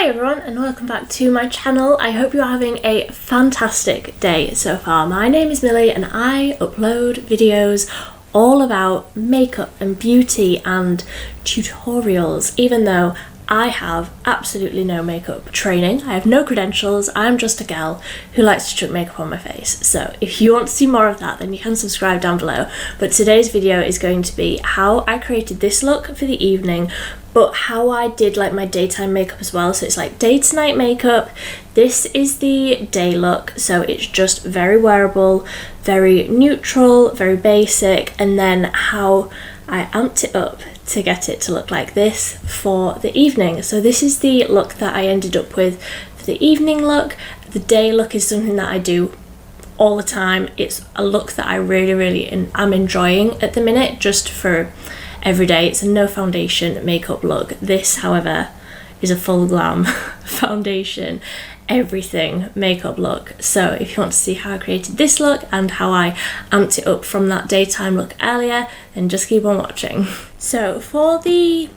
Hi everyone and welcome back to my channel. I hope you're having a fantastic day so far. My name is Millie and I upload videos all about makeup and beauty and tutorials, even though I have absolutely no makeup training. I have no credentials. I'm just a gal who likes to chuck makeup on my face. So if you want to see more of that, then you can subscribe down below. But today's video is going to be how I created this look for the evening, but how I did like my daytime makeup as well. So it's like day to night makeup. This is the day look, so it's just very wearable, very neutral, very basic, and then how I amped it up to get it to look like this for the evening. So this is the look that I ended up with for the evening look. The day look is something that I do all the time. It's a look that I really am enjoying at the minute, just for every day. It's a no foundation makeup look. This, however, is a full glam foundation everything makeup look. So if you want to see how I created this look and how I amped it up from that daytime look earlier, then just keep on watching. So for the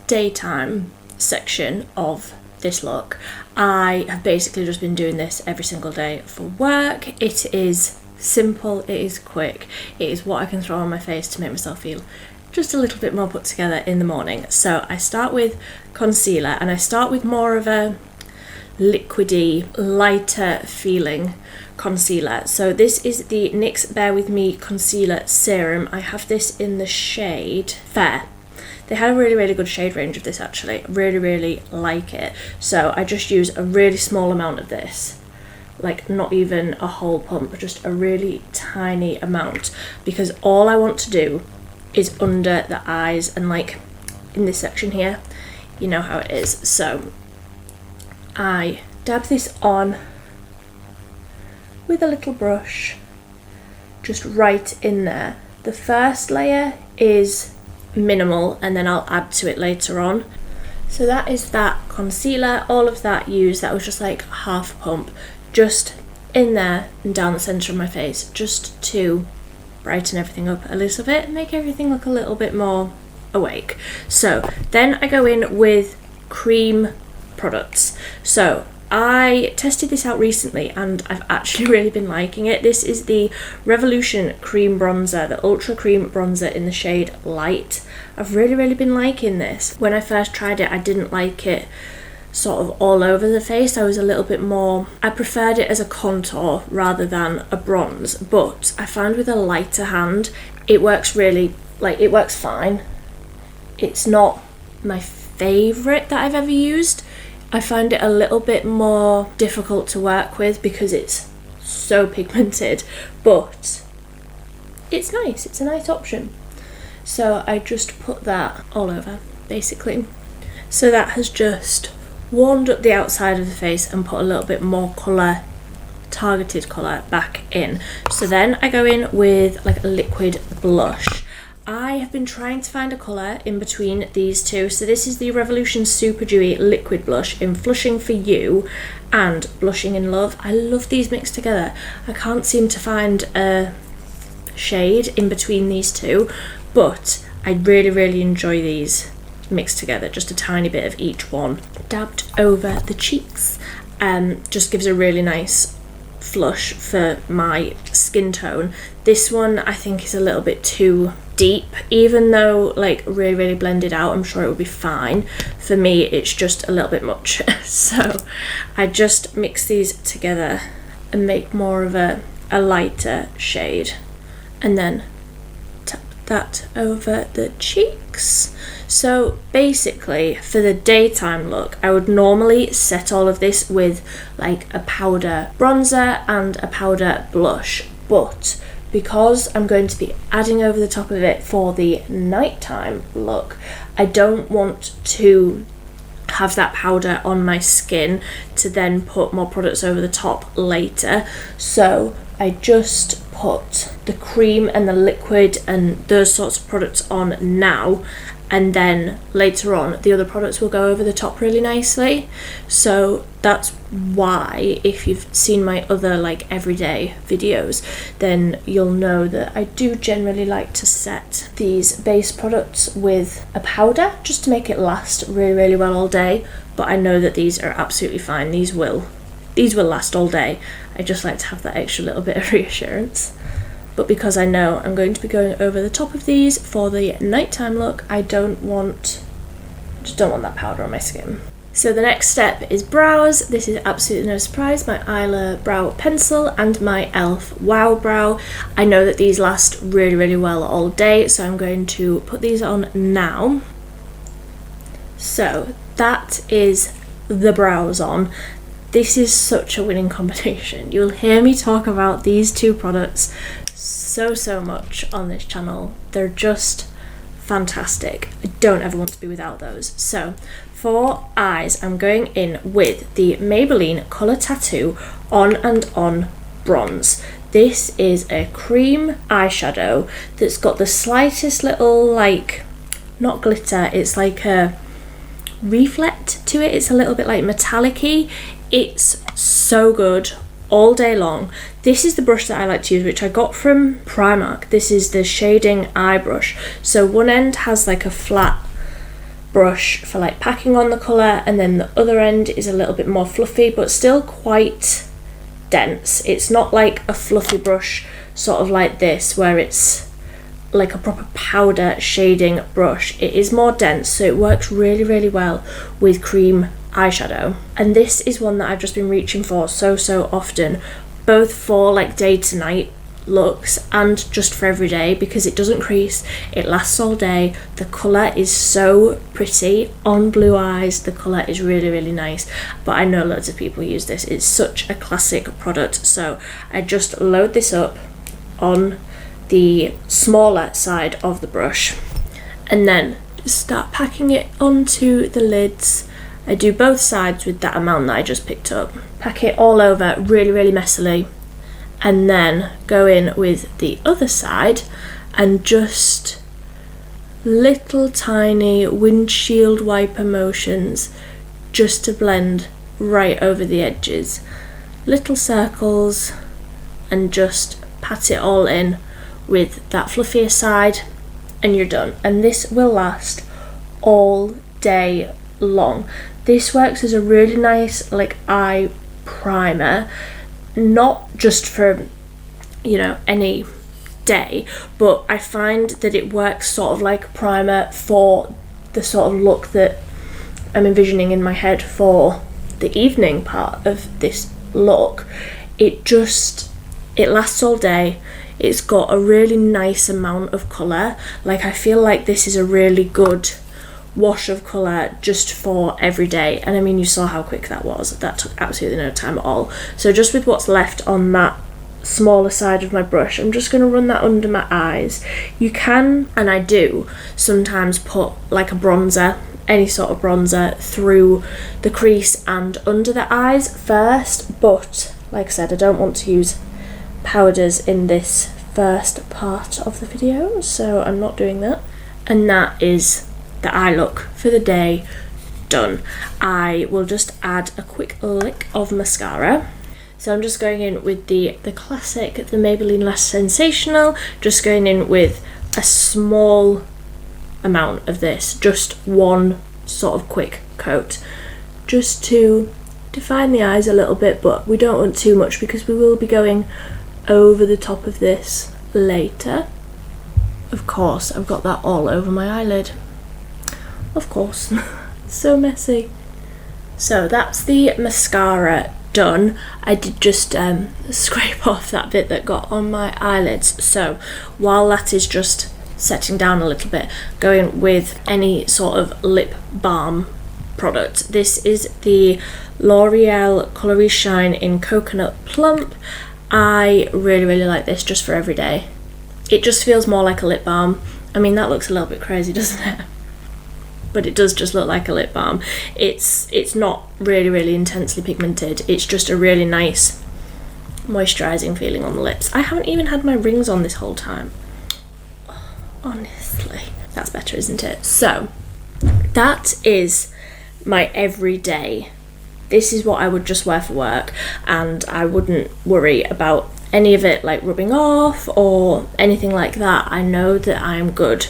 daytime section of this look, I have basically just been doing this every single day for work. It is simple, it is quick, it is what I can throw on my face to make myself feel just a little bit more put together in the morning. So I start with concealer, and I start with more of a liquidy, lighter feeling concealer. So this is the NYX Bear With Me Concealer Serum. I have this in the shade Fair. They had a really good shade range of this actually. Really like it. So I just use a really small amount of this, like not even a whole pump, just a really tiny amount, because all I want to do is under the eyes and like in this section here, you know how it is. So I dab this on with a little brush, just right in there. The first layer is minimal and then I'll add to it later on. So that is that concealer, all of that used. That was just like half a pump, just in there and down the centre of my face, just to brighten everything up a little bit and make everything look a little bit more awake. So then I go in with cream products. So I tested this out recently and I've actually really been liking it. This is the Revolution Cream Bronzer, the Ultra Cream Bronzer in the shade Light. I've really been liking this. When I first tried it, I didn't like it sort of all over the face. I was a little bit more, I preferred it as a contour rather than a bronze, but I found with a lighter hand it works really, like it works fine. It's not my favourite that I've ever used. I find it a little bit more difficult to work with because it's so pigmented, but it's nice, it's a nice option. So I just put that all over basically. So that has just warmed up the outside of the face and put a little bit more colour, targeted colour back in. So then I go in with like a liquid blush. I have been trying to find a colour in between these two. So this is the Revolution Superdewy Liquid Blush in Flushing For You and Blushing In Love. I love these mixed together. I can't seem to find a shade in between these two, but I really enjoy these mixed together, just a tiny bit of each one dabbed over the cheeks. Just gives a really nice flush for my skin tone. This one I think is a little bit too deep, even though like really blended out, I'm sure it would be fine. For me it's just a little bit much. So I just mix these together and make more of a lighter shade, and then tap that over the cheeks. So basically for the daytime look, I would normally set all of this with like a powder bronzer and a powder blush, but because I'm going to be adding over the top of it for the nighttime look, I don't want to have that powder on my skin to then put more products over the top later. So I just put the cream and the liquid and those sorts of products on now, and then later on the other products will go over the top really nicely. So that's why, if you've seen my other like everyday videos, then you'll know that I do generally like to set these base products with a powder just to make it last really well all day. but I know that these are absolutely fine. These will last all day. I just like to have that extra little bit of reassurance. But because I know I'm going to be going over the top of these for the nighttime look, I just don't want that powder on my skin. So the next step is brows. This is absolutely no surprise, my Eyelure brow pencil and my e.l.f. Wow Brow. I know that these last really, really well all day, so I'm going to put these on now. So that is the brows on. This is such a winning combination. You'll hear me talk about these two products so much on this channel. They're just fantastic. I don't ever want to be without those. So for eyes, I'm going in with the Maybelline Colour Tattoo On and On Bronze. This is a cream eyeshadow that's got the slightest little, like, not glitter, it's like a reflect to it. It's a little bit like metallic-y. It's so good all day long. This is the brush that I like to use, which I got from Primark. This is the shading eye brush. So one end has like a flat brush for like packing on the colour, and then the other end is a little bit more fluffy but still quite dense. It's not like a fluffy brush sort of like this where it's like a proper powder shading brush. It is more dense, so it works really, really well with cream eyeshadow. And this is one that I've just been reaching for so often, both for like day to night looks and just for every day, because it doesn't crease, it lasts all day, the colour is so pretty on blue eyes, the colour is really, really nice. But I know loads of people use this, it's such a classic product. So I just load this up on the smaller side of the brush and then just start packing it onto the lids. I do both sides with that amount that I just picked up. Pack it all over really, really messily, and then go in with the other side and just little tiny windshield wiper motions just to blend right over the edges. Little circles, and just pat it all in with that fluffier side, and you're done. And this will last all day long. This works as a really nice like eye primer, not just for, you know, any day, but I find that it works sort of like a primer for the sort of look that I'm envisioning in my head for the evening part of this look. It lasts all day. It's got a really nice amount of colour. Like, I feel like this is a really good wash of colour just for every day. And I mean, you saw how quick that was. That took absolutely no time at all. So just with what's left on that smaller side of my brush, I'm just going to run that under my eyes. You can, and I do, sometimes put like a bronzer, any sort of bronzer, through the crease and under the eyes first, but like I said, I don't want to use powders in this first part of the video, so I'm not doing that. And that is the eye look for the day done. I will just add a quick lick of mascara. So I'm just going in with the classic, the Maybelline Lash Sensational, just going in with a small amount of this, just one sort of quick coat, just to define the eyes a little bit, but we don't want too much because we will be going over the top of this later. Of course, I've got that all over my eyelid. Of course. So messy. So that's the mascara done. I did just scrape off that bit that got on my eyelids. So while that is just setting down a little bit, going with any sort of lip balm product. This is the L'Oreal Colour Shine in Coconut Plump. I really, really like this just for every day. It just feels more like a lip balm. I mean, that looks a little bit crazy, doesn't it? But it does just look like a lip balm. It's not really, really intensely pigmented. It's just a really nice moisturising feeling on the lips. I haven't even had my rings on this whole time. Honestly. That's better, isn't it? So, that is my everyday. This is what I would just wear for work, and I wouldn't worry about any of it like rubbing off or anything like that. I know that I'm good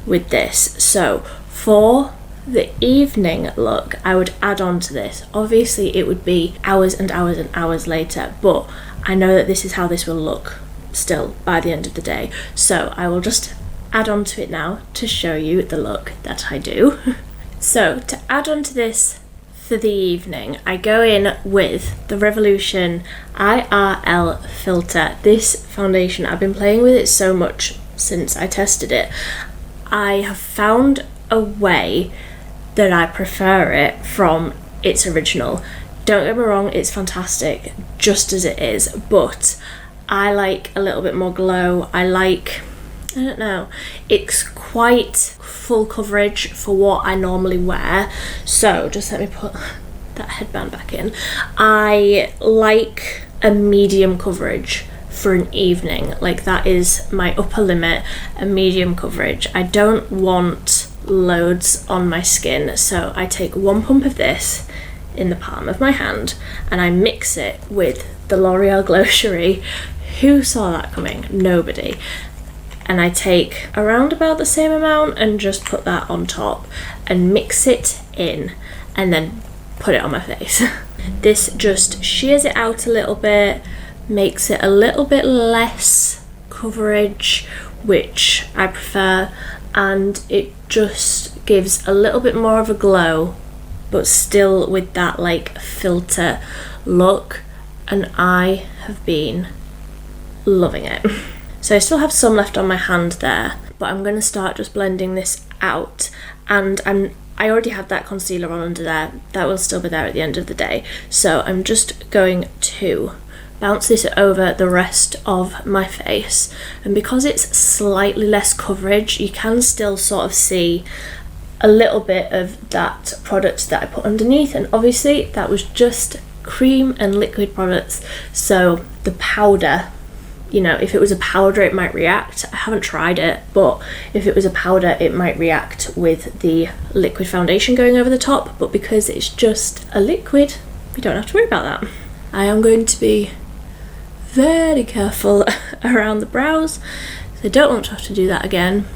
with this. So for the evening look, I would add on to this. Obviously it would be hours and hours and hours later, but I know that this is how this will look still by the end of the day. So I will just add on to it now to show you the look that I do. So to add on to this for the evening, I go in with the Revolution IRL filter. This foundation, I've been playing with it so much since I tested it. I have found a way that I prefer it from its original. Don't get me wrong, it's fantastic just as it is, but I like a little bit more glow. I don't know, it's quite full coverage for what I normally wear. So just let me put that headband back in. I like a medium coverage for an evening, like that is my upper limit, a medium coverage. I don't want loads on my skin, so I take one pump of this in the palm of my hand and I mix it with the L'Oreal Glow Cherie. Who saw that coming? Nobody. And I take around about the same amount and just put that on top and mix it in and then put it on my face. This just shears it out a little bit, makes it a little bit less coverage, which I prefer, and it just gives a little bit more of a glow, but still with that like filter look, and I have been loving it. So I still have some left on my hand there, but I'm going to start just blending this out, and I already have that concealer on under there, that will still be there at the end of the day, so I'm just going to bounce this over the rest of my face. And because it's slightly less coverage, you can still sort of see a little bit of that product that I put underneath, and obviously that was just cream and liquid products, so the powder, you know, if it was a powder it might react. I haven't tried it, but if it was a powder it might react with the liquid foundation going over the top, but because it's just a liquid we don't have to worry about that. I am going to be very careful around the brows, so I don't want to have to do that again.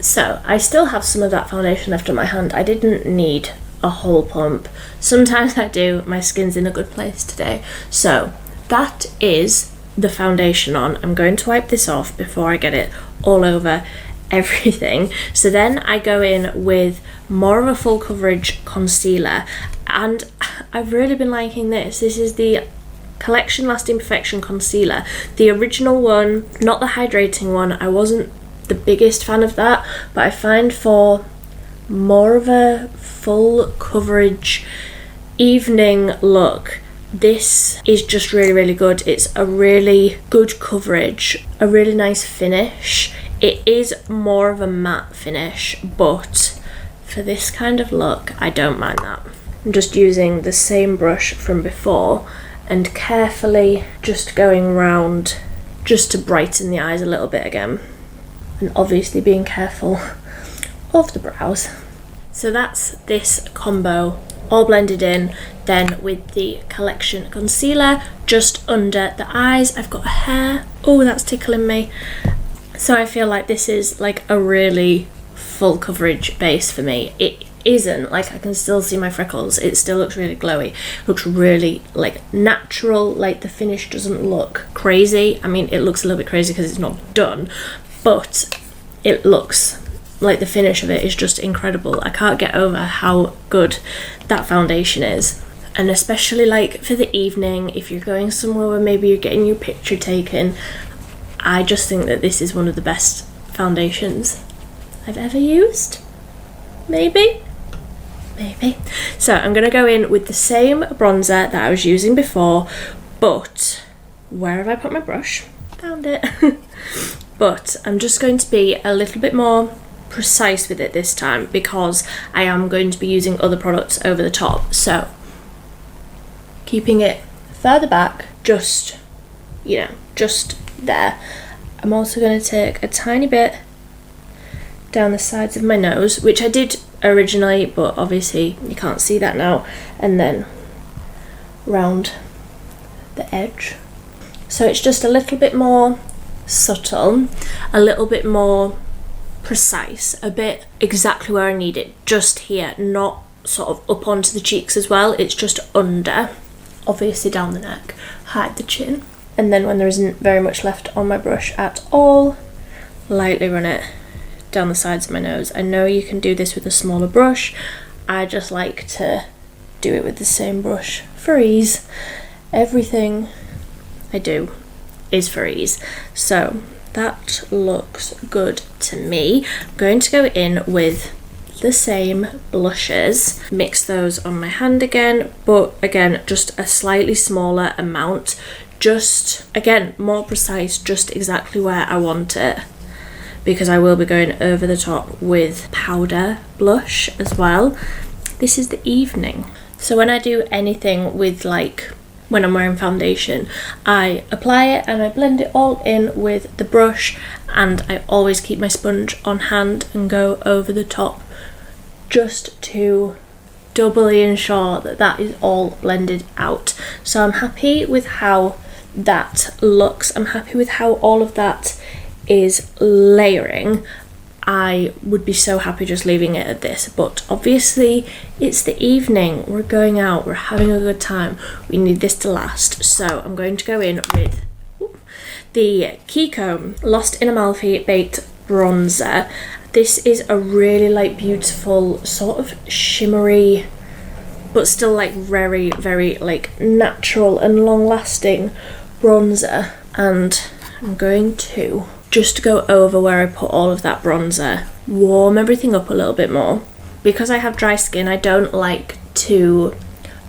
So I still have some of that foundation left on my hand. I didn't need a whole pump. Sometimes I do, my skin's in a good place today. So that is the foundation on. I'm going to wipe this off before I get it all over everything. So then I go in with more of a full coverage concealer, and I've really been liking this. This is the Collection Lasting Perfection Concealer. The original one, not the hydrating one. I wasn't the biggest fan of that, but I find for more of a full coverage evening look, this is just really, really good. It's a really good coverage, a really nice finish. It is more of a matte finish, but for this kind of look, I don't mind that. I'm just using the same brush from before and carefully just going round just to brighten the eyes a little bit again. And obviously being careful of the brows. So that's this combo all blended in. Then with the Collection Concealer just under the eyes, I've got a hair. Oh, that's tickling me. So I feel like this is like a really full coverage base for me. It isn't like I can still see my freckles. It still looks really glowy. Looks really like natural. Like the finish doesn't look crazy. I mean, it looks a little bit crazy because it's not done, but it looks like the finish of it is just incredible. I can't get over how good that foundation is. And especially like for the evening, if you're going somewhere where maybe you're getting your picture taken, I just think that this is one of the best foundations I've ever used. Maybe. So I'm going to go in with the same bronzer that I was using before, but where have I put my brush? Found it. But I'm just going to be a little bit more precise with it this time because I am going to be using other products over the top. So keeping it further back, just, you know, just there. I'm also going to take a tiny bit down the sides of my nose, which I did originally, but obviously you can't see that now, and then round the edge. So it's just a little bit more subtle, a little bit more precise, a bit exactly where I need it, just here, not sort of up onto the cheeks as well, it's just under, obviously down the neck, hide the chin. And then when there isn't very much left on my brush at all, lightly run it down the sides of my nose. I know you can do this with a smaller brush, I just like to do it with the same brush for ease. Everything I do is for ease. So that looks good to me. I'm going to go in with the same blushes, mix those on my hand again, but again just a slightly smaller amount, just again more precise, just exactly where I want it, because I will be going over the top with powder blush as well. This is the evening, so when I do anything with, like when I'm wearing foundation, I apply it and I blend it all in with the brush, and I always keep my sponge on hand and go over the top just to doubly ensure that that is all blended out. So I'm happy with how that looks. I'm happy with how all of that is layering. I would be so happy just leaving it at this, but obviously it's the evening, we're going out, we're having a good time, we need this to last. So I'm going to go in with the Kiko Lost in Amalfi Baked Bronzer. This is a really like beautiful sort of shimmery but still like very, very like natural and long lasting bronzer, and I'm going to just go over where I put all of that bronzer, warm everything up a little bit more. Because I have dry skin, I don't like to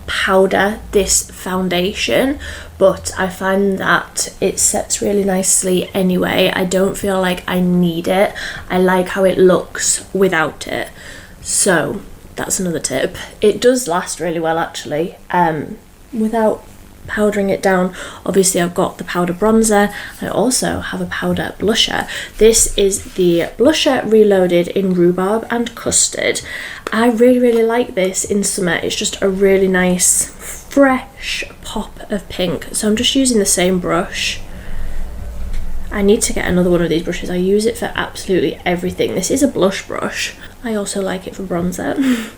powder this foundation, but I find that it sets really nicely anyway. I don't feel like I need it. I like how it looks without it. So that's another tip. It does last really well actually, without powdering it down. Obviously I've got the powder bronzer, I also have a powder blusher. This is the blusher Reloaded in Rhubarb and Custard. I really like this in summer. It's just a really nice fresh pop of pink. So I'm just using the same brush. I need to get another one of these brushes. I use it for absolutely everything. This is a blush brush. I also like it for bronzer.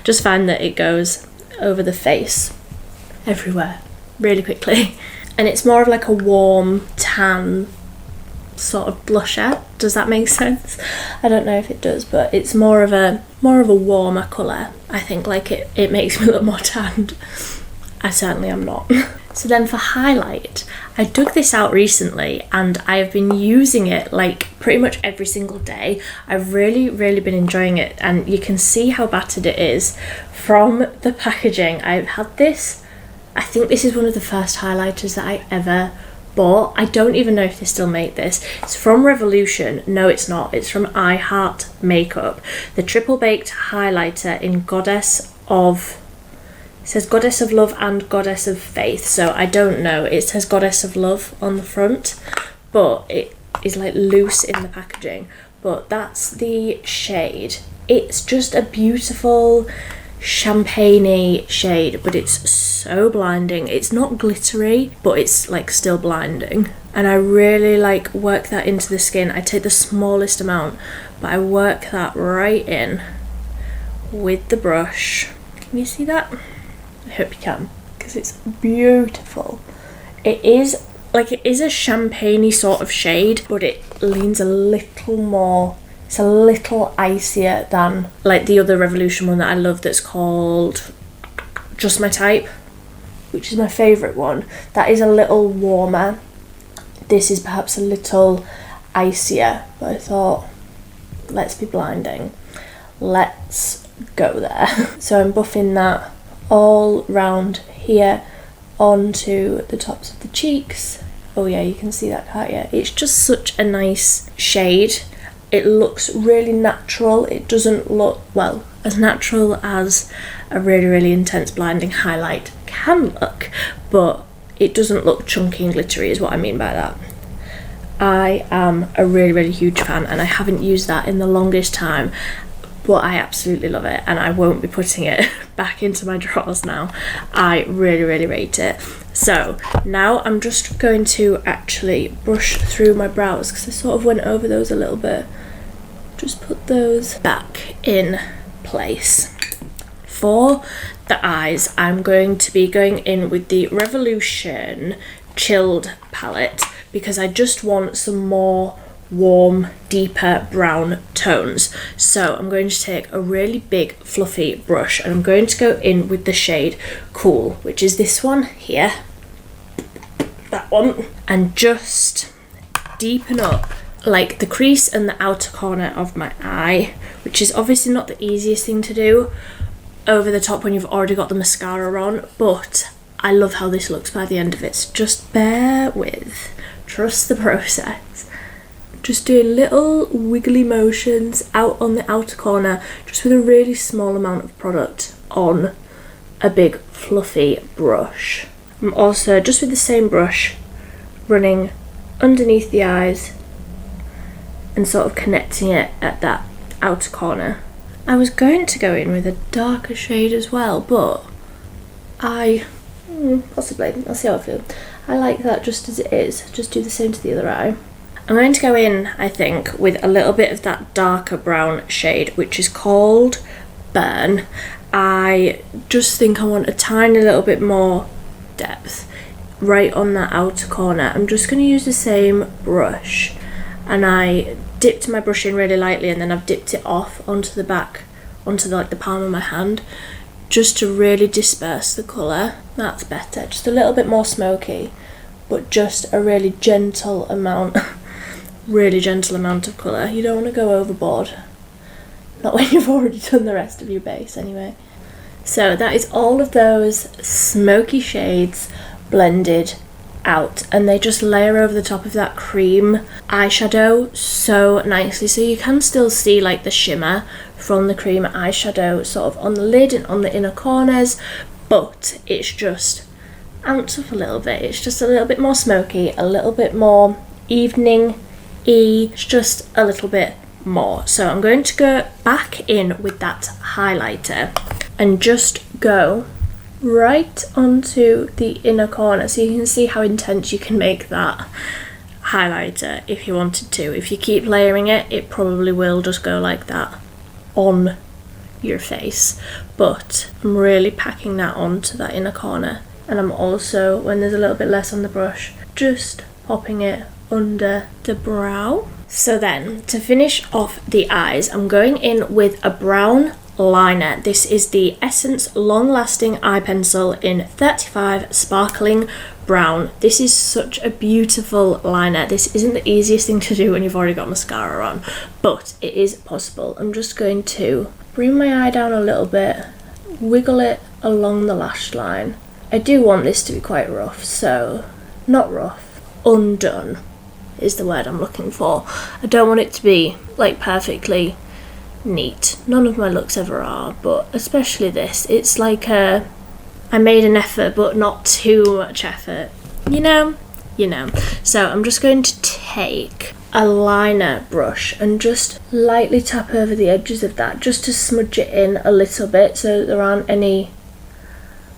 Just find that it goes over the face everywhere really quickly, and it's more of like a warm tan sort of blusher. Does that make sense? I don't know if it does, but it's more of a warmer colour. I think like it makes me look more tanned. I certainly am not. So then for highlight, I dug this out recently and I have been using it like pretty much every single day. I've really been enjoying it, and you can see how battered it is from the packaging. I've had this, I think this is one of the first highlighters that I ever bought. I don't even know if they still make this. It's from Revolution. No, it's not. It's from I Heart Makeup. The Triple Baked Highlighter in Goddess of... It says Goddess of Love and Goddess of Faith. So I don't know. It says Goddess of Love on the front, but it is like loose in the packaging. But that's the shade. It's just a beautiful champagne-y shade, but it's so blinding. It's not glittery, but it's like still blinding, and I really like work that into the skin. I take the smallest amount, but I work that right in with the brush. Can you see that? I hope you can, because it's beautiful. It is a champagne-y sort of shade, but it leans a little more, it's a little icier than like the other Revolution one that I love that's called Just My Type, which is my favourite one. That is a little warmer. This is perhaps a little icier, but I thought, let's be blinding. Let's go there. So I'm buffing that all round here onto the tops of the cheeks. Oh yeah, you can see that, can't you? It's just such a nice shade. It looks really natural. It doesn't look, well, as natural as a really intense blinding highlight can look, but it doesn't look chunky and glittery is what I mean by that. I am a really huge fan, and I haven't used that in the longest time, but I absolutely love it, and I won't be putting it back into my drawers now. I really rate it. So now I'm just going to actually brush through my brows, because I sort of went over those a little bit. just put those back in place. For the eyes, I'm going to be going in with the Revolution Chilled palette because I just want some more warm, deeper brown tones. So I'm going to take a really big fluffy brush and I'm going to go in with the shade Cool, which is this one here, that one, and just deepen up like the crease and the outer corner of my eye, which is obviously not the easiest thing to do over the top when you've already got the mascara on, but I love how this looks by the end of it, so just bear with, trust the process. Just doing little wiggly motions out on the outer corner, just with a really small amount of product on a big fluffy brush. I'm also, just with the same brush, running underneath the eyes and sort of connecting it at that outer corner. I was going to go in with a darker shade as well, but possibly, I'll see how I feel. I like that just as it is, just do the same to the other eye. I'm going to go in, I think, with a little bit of that darker brown shade, which is called Burn. I just think I want a tiny little bit more depth right on that outer corner. I'm just going to use the same brush, and I dipped my brush in really lightly and then I've dipped it off onto the back, onto the palm of my hand, just to really disperse the colour. That's better, just a little bit more smoky, but just a really gentle amount of colour. You don't want to go overboard, not when you've already done the rest of your base anyway. So that is all of those smoky shades blended out, and they just layer over the top of that cream eyeshadow so nicely, so you can still see like the shimmer from the cream eyeshadow sort of on the lid and on the inner corners, but it's just amped up a little bit. It's just a little bit more smoky, a little bit more evening-y, it's just a little bit more. So I'm going to go back in with that highlighter and just go right onto the inner corner, so you can see how intense you can make that highlighter if you wanted to. If you keep layering it, it probably will just go like that on your face, but I'm really packing that onto that inner corner, and I'm also, when there's a little bit less on the brush, just popping it under the brow. So then, to finish off the eyes, I'm going in with a brown liner. This is the Essence Long Lasting Eye Pencil in 35 Sparkling Brown. This is such a beautiful liner. This isn't the easiest thing to do when you've already got mascara on, but it is possible. I'm just going to bring my eye down a little bit, wiggle it along the lash line. I do want this to be quite rough, so not rough, undone is the word I'm looking for. I don't want it to be like perfectly neat. None of my looks ever are, but especially this, it's like I made an effort but not too much effort, you know. So I'm just going to take a liner brush and just lightly tap over the edges of that, just to smudge it in a little bit so that there aren't any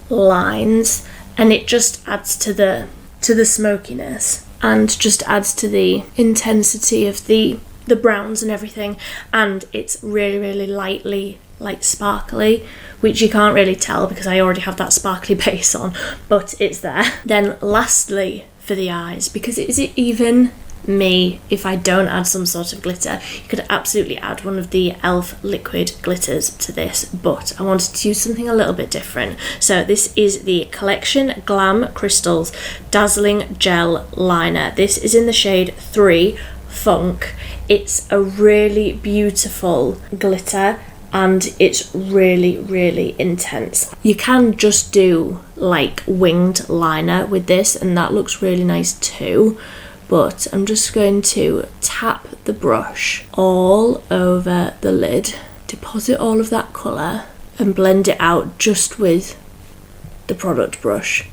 lines, and it just adds to the smokiness and just adds to the intensity of the browns and everything, and it's really lightly like sparkly, which you can't really tell because I already have that sparkly base on, but it's there. Then lastly, for the eyes, because is it even me if I don't add some sort of glitter? You could absolutely add one of the e.l.f. liquid glitters to this, but I wanted to use something a little bit different. So this is the Collection Glam Crystals Dazzling Gel Liner. This is in the shade 3 Funk. It's a really beautiful glitter and it's really intense. You can just do like winged liner with this and that looks really nice too, but I'm just going to tap the brush all over the lid, deposit all of that colour and blend it out just with the product brush,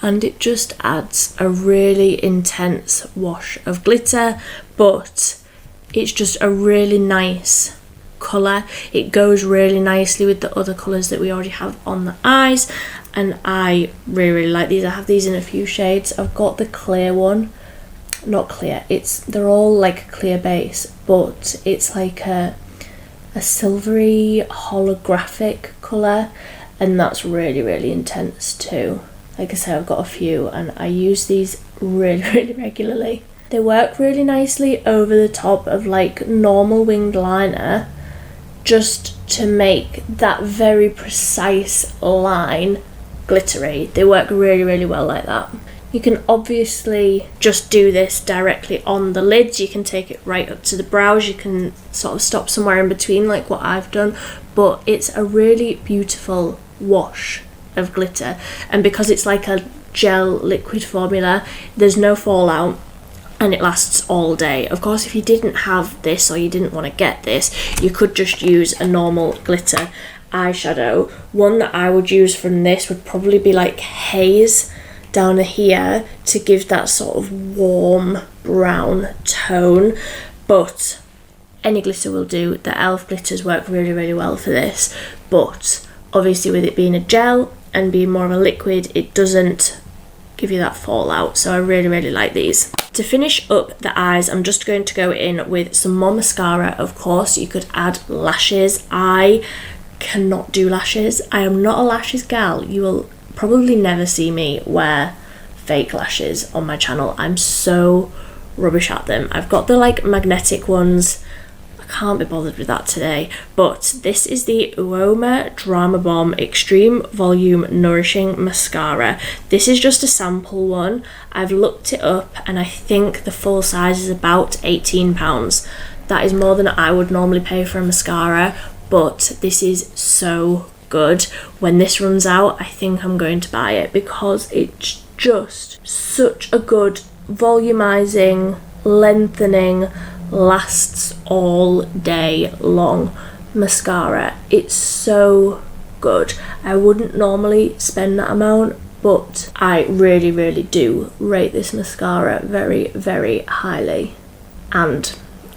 and it just adds a really intense wash of glitter, but it's just a really nice colour. It goes really nicely with the other colours that we already have on the eyes, and I really like these. I have these in a few shades. I've got the clear one not clear, they're all like a clear base, but it's like a silvery holographic colour, and that's really, really intense too. Like I said, I've got a few and I use these really, really regularly. They work really nicely over the top of like normal winged liner, just to make that very precise line glittery. They work really, really well like that. You can obviously just do this directly on the lids. You can take it right up to the brows. You can sort of stop somewhere in between like what I've done, but it's a really beautiful wash of glitter. And because it's like a gel liquid formula, there's no fallout and it lasts all day. Of course, if you didn't have this or you didn't want to get this, you could just use a normal glitter eyeshadow. One that I would use from this would probably be like Haze down here to give that sort of warm brown tone, but any glitter will do. The e.l.f. glitters work really, really well for this, but obviously with it being a gel and being more of a liquid, it doesn't give you that fallout, so I really, really like these. To finish up the eyes, I'm just going to go in with some more mascara. Of course, you could add lashes. I cannot do lashes. I am not a lashes gal. You will probably never see me wear fake lashes on my channel. I'm so rubbish at them. I've got the like magnetic ones. I can't be bothered with that today, but this is the Uoma Drama Bomb Extreme Volume Nourishing Mascara. This is just a sample one. I've looked it up and I think the full size is about £18. That is more than I would normally pay for a mascara, but this is so good. When this runs out, I think I'm going to buy it because it's just such a good volumizing, lengthening, lasts all day long mascara. It's so good. I wouldn't normally spend that amount, but I really, really do rate this mascara very, very highly, and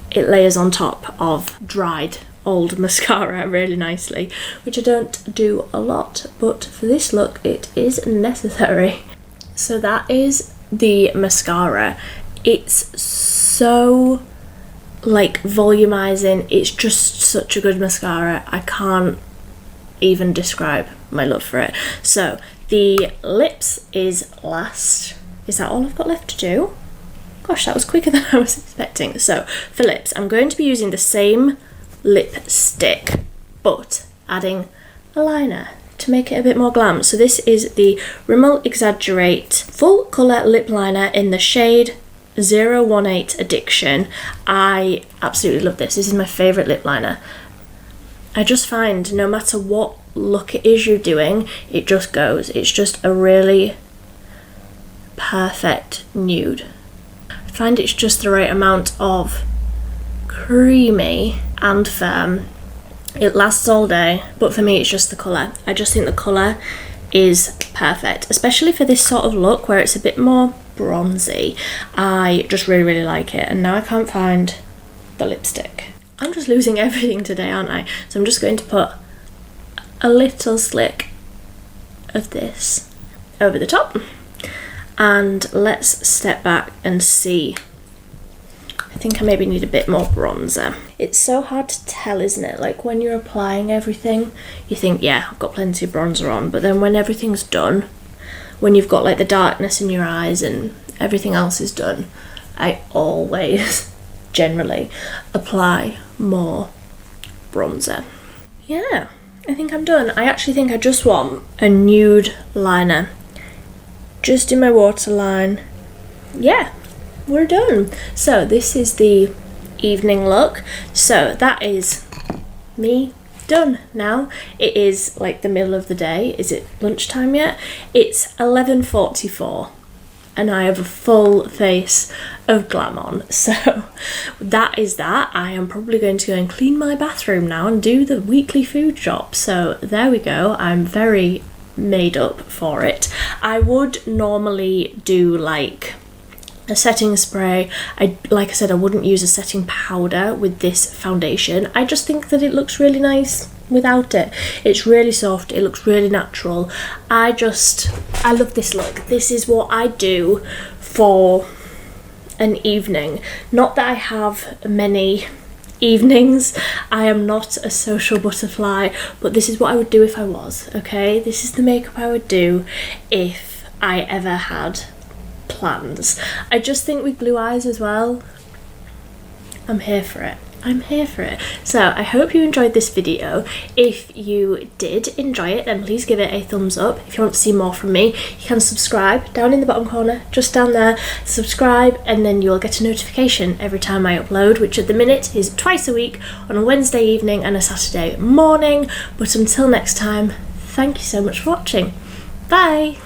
it layers on top of dried old mascara really nicely, which I don't do a lot, but for this look it is necessary. So that is the mascara. It's so like volumizing. It's just such a good mascara. I can't even describe my love for it. So the lips is last. Is that all I've got left to do? Gosh, that was quicker than I was expecting. So for lips, I'm going to be using the same lipstick, but adding a liner to make it a bit more glam. So this is the Rimmel Exaggerate Full Colour Lip Liner in the shade 018 Addiction. I absolutely love this. This is my favourite lip liner. I just find no matter what look it is you're doing, it just goes. It's just a really perfect nude. I find it's just the right amount of creamy and firm. It lasts all day, but for me it's just the colour. I just think the colour is perfect, especially for this sort of look where it's a bit more bronzy. I just really, really like it. And now I can't find the lipstick. I'm just losing everything today, aren't I? So I'm just going to put a little slick of this over the top, and let's step back and see. I think I maybe need a bit more bronzer. It's so hard to tell, isn't it? Like when you're applying everything, you think, yeah, I've got plenty of bronzer on, but then when everything's done, when you've got like the darkness in your eyes and everything else is done, I always generally apply more bronzer. Yeah, I think I'm done. I actually think I just want a nude liner just in my waterline. Yeah, we're done. So this is the evening look. So that is me done now. It is like the middle of the day. Is it lunchtime yet? It's 11:44 and I have a full face of glam on. So that is that. I am probably going to go and clean my bathroom now and do the weekly food shop. So there we go. I'm very made up for it. I would normally do like a setting spray. Like I said, I wouldn't use a setting powder with this foundation. I just think that it looks really nice without it. It's really soft, it looks really natural. I love this look. This is what I do for an evening. Not that I have many evenings, I am not a social butterfly, but this is what I would do if I was, okay? This is the makeup I would do if I ever had plans. I just think with blue eyes as well, I'm here for it. I'm here for it. So I hope you enjoyed this video. If you did enjoy it, then please give it a thumbs up. If you want to see more from me, you can subscribe down in the bottom corner, just down there. Subscribe, and then you'll get a notification every time I upload, which at the minute is twice a week, on a Wednesday evening and a Saturday morning. But until next time, thank you so much for watching. Bye!